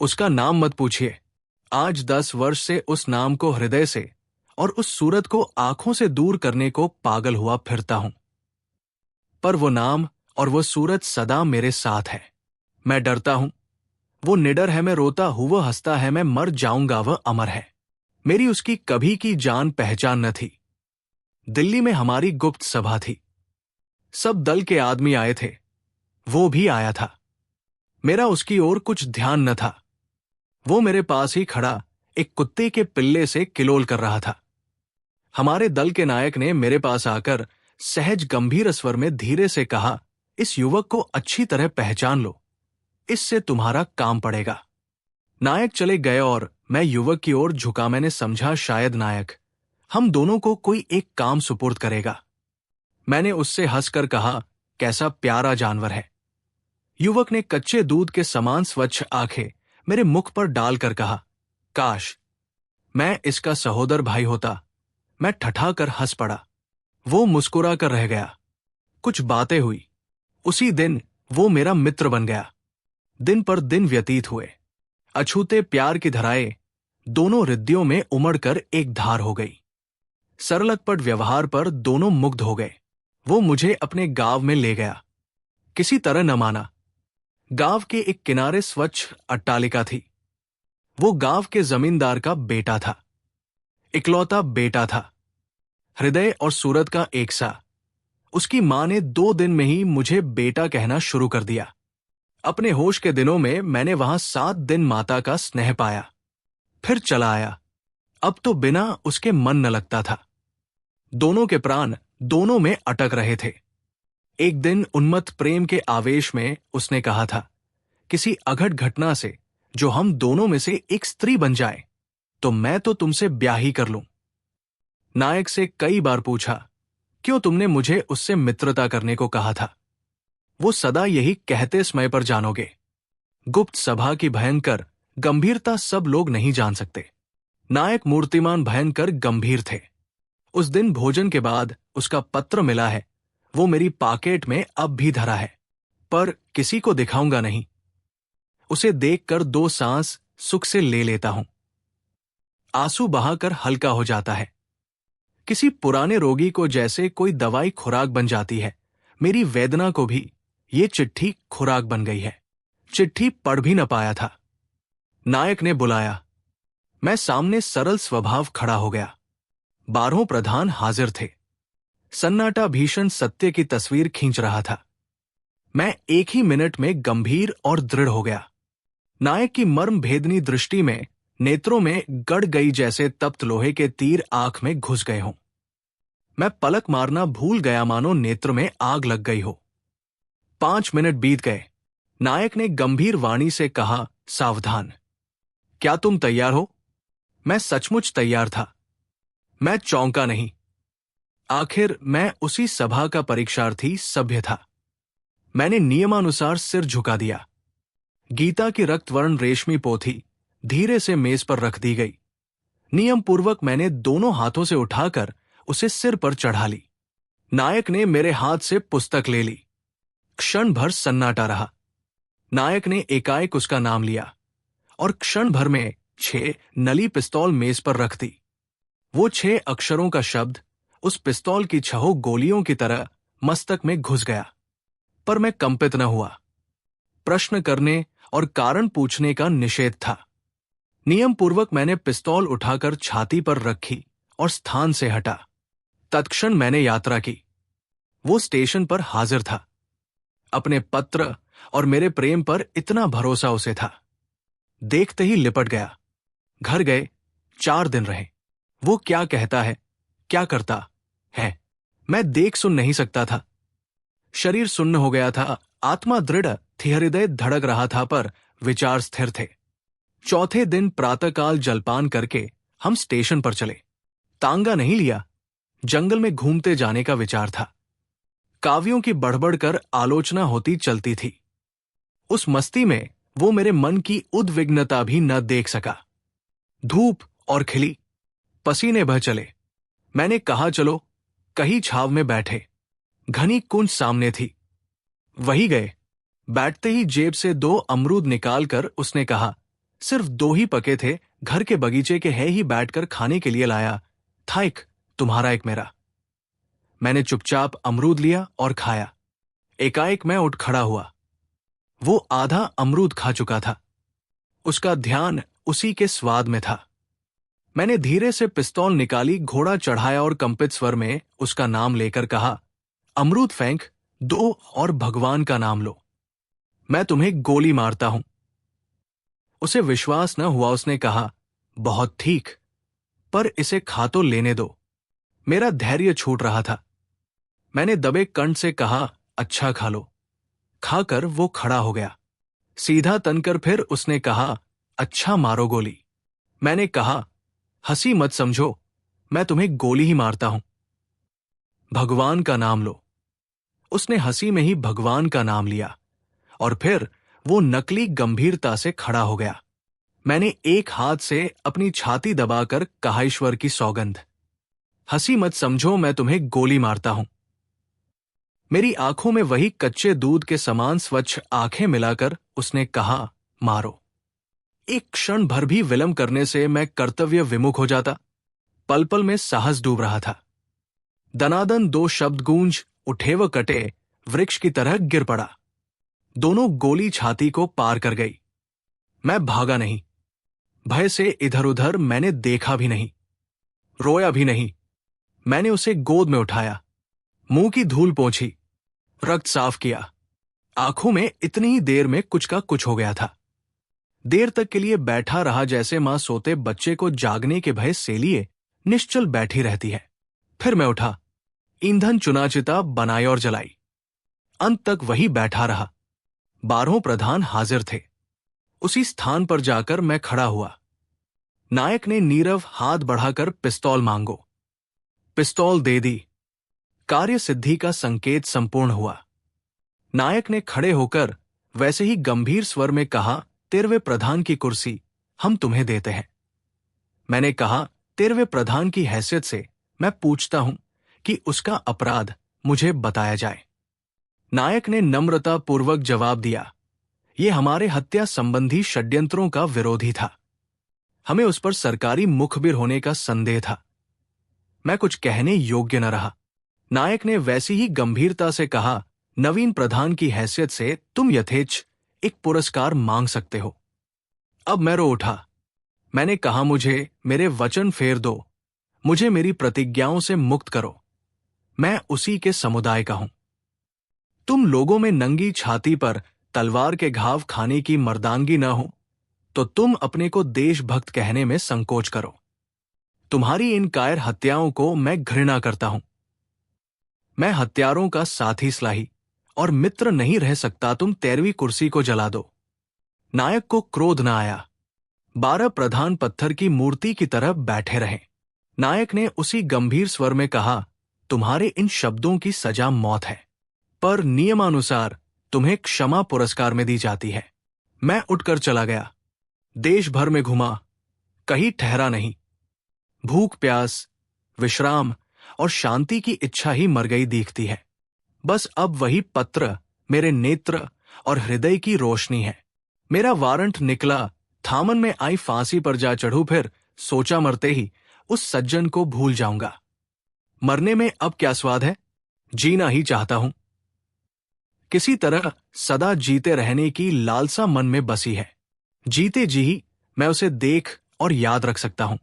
उसका नाम मत पूछिए। आज 10 वर्ष से उस नाम को हृदय से और उस सूरत को आंखों से दूर करने को पागल हुआ फिरता हूं। पर वो नाम और वो सूरत सदा मेरे साथ है। मैं डरता हूं, वो निडर है, मैं रोता हूं, वो हंसता है, मैं मर जाऊंगा, वह अमर है। मेरी उसकी कभी की जान पहचान न थी। दिल्ली में हमारी गुप्त सभा थी। सब दल के आदमी आए थे। वो भी आया था। मेरा उसकी ओर कुछ ध्यान न था। वो मेरे पास ही खड़ा एक कुत्ते के पिल्ले से किलोल कर रहा था। हमारे दल के नायक ने मेरे पास आकर सहज गंभीर स्वर में धीरे से कहा, इस युवक को अच्छी तरह पहचान लो, इससे तुम्हारा काम पड़ेगा। नायक चले गए और मैं युवक की ओर झुका। मैंने समझा शायद नायक हम दोनों को कोई एक काम सुपुर्द करेगा। मैंने उससे हंसकर कहा, कैसा प्यारा जानवर है। युवक ने कच्चे दूध के समान स्वच्छ आंखें मेरे मुख पर डालकर कहा, काश मैं इसका सहोदर भाई होता। मैं ठठाकर हंस पड़ा। वो मुस्कुरा कर रह गया। कुछ बातें हुई। उसी दिन वो मेरा मित्र बन गया। दिन पर दिन व्यतीत हुए। अछूते प्यार की धाराएं दोनों हृदयों में उमड़कर एक धार हो गई। सरलटपट व्यवहार पर दोनों मुग्ध हो गए। वो मुझे अपने गांव में ले गया। किसी तरह न माना। गांव के एक किनारे स्वच्छ अट्टालिका थी। वो गांव के जमींदार का बेटा था। इकलौता बेटा था। हृदय और सूरत का एक सा। उसकी मां ने 2 दिन में ही मुझे बेटा कहना शुरू कर दिया। अपने होश के दिनों में मैंने वहां 7 दिन माता का स्नेह पाया। फिर चला आया। अब तो बिना उसके मन न लगता था। दोनों के प्राण दोनों में अटक रहे थे। एक दिन उन्मत्त प्रेम के आवेश में उसने कहा था, किसी अघट घटना से जो हम दोनों में से एक स्त्री बन जाए तो मैं तो तुमसे ब्याह ही कर लूं। नायक से कई बार पूछा, क्यों तुमने मुझे उससे मित्रता करने को कहा था? वो सदा यही कहते समय पर जानोगे। गुप्त सभा की भयंकर गंभीरता सब लोग नहीं जान सकते। नायक मूर्तिमान भयंकर गंभीर थे। उस दिन भोजन के बाद उसका पत्र मिला है। वो मेरी पॉकेट में अब भी धरा है, पर किसी को दिखाऊंगा नहीं। उसे देखकर 2 सांस सुख से ले लेता हूं। आंसू बहाकर हल्का हो जाता है। किसी पुराने रोगी को जैसे कोई दवाई खुराक बन जाती है, मेरी वेदना को भी ये चिट्ठी खुराक बन गई है। चिट्ठी पढ़ भी न पाया था। नायक ने बुलाया। मैं सामने सरल स्वभाव खड़ा हो गया। 12 प्रधान हाजिर थे। सन्नाटा भीषण सत्य की तस्वीर खींच रहा था। मैं एक ही मिनट में गंभीर और दृढ़ हो गया। नायक की मर्म भेदनी दृष्टि में नेत्रों में गड़ गई जैसे तप्त लोहे के तीर आंख में घुस गए हों। मैं पलक मारना भूल गया, मानो नेत्र में आग लग गई हो। 5 मिनट बीत गए। नायक ने गंभीर वाणी से कहा, सावधान। क्या तुम तैयार हो? मैं सचमुच तैयार था। मैं चौंका नहीं। आखिर मैं उसी सभा का परीक्षार्थी सभ्य था। मैंने नियमानुसार सिर झुका दिया। गीता की रक्तवर्ण रेशमी पोथी धीरे से मेज पर रख दी गई। नियम पूर्वक मैंने दोनों हाथों से उठाकर उसे सिर पर चढ़ा ली। नायक ने मेरे हाथ से पुस्तक ले ली। क्षण भर सन्नाटा रहा। नायक ने एकाएक उसका नाम लिया और क्षण भर में 6 नली पिस्तौल मेज पर रख दी। वो 6 अक्षरों का शब्द उस पिस्तौल की 6 गोलियों की तरह मस्तक में घुस गया। पर मैं कंपित न हुआ। प्रश्न करने और कारण पूछने का निषेध था। नियम पूर्वक मैंने पिस्तौल उठाकर छाती पर रखी और स्थान से हटा। तत्क्षण मैंने यात्रा की। वो स्टेशन पर हाजिर था। अपने पत्र और मेरे प्रेम पर इतना भरोसा उसे था। देखते ही लिपट गया। घर गए 4 दिन रहे। वो क्या कहता है, क्या करता है, मैं देख सुन नहीं सकता था। शरीर सुन्न हो गया था, आत्मा दृढ़ थी, हृदय धड़क रहा था, पर विचार स्थिर थे। चौथे दिन प्रातःकाल जलपान करके हम स्टेशन पर चले। तांगा नहीं लिया। जंगल में घूमते जाने का विचार था। काव्यों की बढ़-बढ़ कर आलोचना होती चलती थी। उस मस्ती में वो मेरे मन की उद्विग्नता भी न देख सका। धूप और खिली, पसीने बह चले। मैंने कहा, चलो कहीं छाव में बैठे। घनी कुंज सामने थी। वही गए। बैठते ही जेब से 2 अमरूद निकालकर उसने कहा, सिर्फ 2 ही पके थे, घर के बगीचे के है ही बैठकर खाने के लिए लाया था, एक तुम्हारा एक मेरा। मैंने चुपचाप अमरूद लिया और खाया। एकाएक मैं उठ खड़ा हुआ। वो आधा अमरूद खा चुका था। उसका ध्यान उसी के स्वाद में था। मैंने धीरे से पिस्तौल निकाली, घोड़ा चढ़ाया और कंपित स्वर में उसका नाम लेकर कहा, अमरूद फेंक दो और भगवान का नाम लो, मैं तुम्हें गोली मारता हूं। उसे विश्वास न हुआ। उसने कहा, बहुत ठीक, पर इसे खा तो लेने दो। मेरा धैर्य छूट रहा था। मैंने दबे कंठ से कहा, अच्छा खा लो। खाकर वो खड़ा हो गया। सीधा तनकर फिर उसने कहा, अच्छा मारो गोली। मैंने कहा, हंसी मत समझो, मैं तुम्हें गोली ही मारता हूं। भगवान का नाम लो। उसने हंसी में ही भगवान का नाम लिया और फिर वो नकली गंभीरता से खड़ा हो गया। मैंने एक हाथ से अपनी छाती दबाकर कहा, ईश्वर की सौगंध, हंसी मत समझो, मैं तुम्हें गोली मारता हूं। मेरी आंखों में वही कच्चे दूध के समान स्वच्छ आंखें मिलाकर उसने कहा, मारो। एक क्षण भर भी विलंब करने से मैं कर्तव्य विमुख हो जाता। पल पल में साहस डूब रहा था। दनादन 2 शब्द गूंज उठे व कटे, वृक्ष की तरह गिर पड़ा। दोनों गोली छाती को पार कर गई। मैं भागा नहीं। भय से इधर उधर मैंने देखा भी नहीं, रोया भी नहीं। मैंने उसे गोद में उठाया, मुंह की धूल पोंछी, रक्त साफ किया। आंखों में इतनी ही देर में कुछ का कुछ हो गया था। देर तक के लिए बैठा रहा, जैसे मां सोते बच्चे को जागने के भय से लिए निश्चल बैठी रहती है। फिर मैं उठा, ईंधन चुनाचिता बनाई और जलाई। अंत तक वही बैठा रहा। 12 प्रधान हाजिर थे। उसी स्थान पर जाकर मैं खड़ा हुआ। नायक ने नीरव हाथ बढ़ाकर पिस्तौल मांगो। पिस्तौल दे दी। कार्य सिद्धि का संकेत संपूर्ण हुआ। नायक ने खड़े होकर वैसे ही गंभीर स्वर में कहा, 13वें प्रधान की कुर्सी हम तुम्हें देते हैं। मैंने कहा, 13वें प्रधान की हैसियत से मैं पूछता हूं कि उसका अपराध मुझे बताया जाए। नायक ने नम्रता पूर्वक जवाब दिया, यह हमारे हत्या संबंधी षड्यंत्रों का विरोधी था। हमें उस पर सरकारी मुखबिर होने का संदेह था। मैं कुछ कहने योग्य न रहा। नायक ने वैसी ही गंभीरता से कहा, नवीन प्रधान की हैसियत से तुम यथेच्छ एक पुरस्कार मांग सकते हो। अब मैं रो उठा। मैंने कहा, मुझे मेरे वचन फेर दो, मुझे मेरी प्रतिज्ञाओं से मुक्त करो। मैं उसी के समुदाय का हूं। तुम लोगों में नंगी छाती पर तलवार के घाव खाने की मर्दांगी न हो तो तुम अपने को देशभक्त कहने में संकोच करो। तुम्हारी इन कायर हत्याओं को मैं घृणा करता हूं। मैं हत्यारों का साथी स्लाही और मित्र नहीं रह सकता। तुम 13वीं कुर्सी को जला दो। नायक को क्रोध न आया। 12 प्रधान पत्थर की मूर्ति की तरह बैठे रहे। नायक ने उसी गंभीर स्वर में कहा, तुम्हारे इन शब्दों की सजा मौत है, पर नियमानुसार तुम्हें क्षमा पुरस्कार में दी जाती है। मैं उठकर चला गया। देश भर में घुमा, कहीं ठहरा नहीं। भूख प्यास, विश्राम और शांति की इच्छा ही मर गई दिखती है। बस अब वही पत्र मेरे नेत्र और हृदय की रोशनी है। मेरा वारंट निकला, थामन में आई फांसी पर जा चढ़ूं, फिर सोचा मरते ही उस सज्जन को भूल जाऊंगा। मरने में अब क्या स्वाद है, जीना ही चाहता हूं। किसी तरह सदा जीते रहने की लालसा मन में बसी है। जीते जी ही मैं उसे देख और याद रख सकता हूं।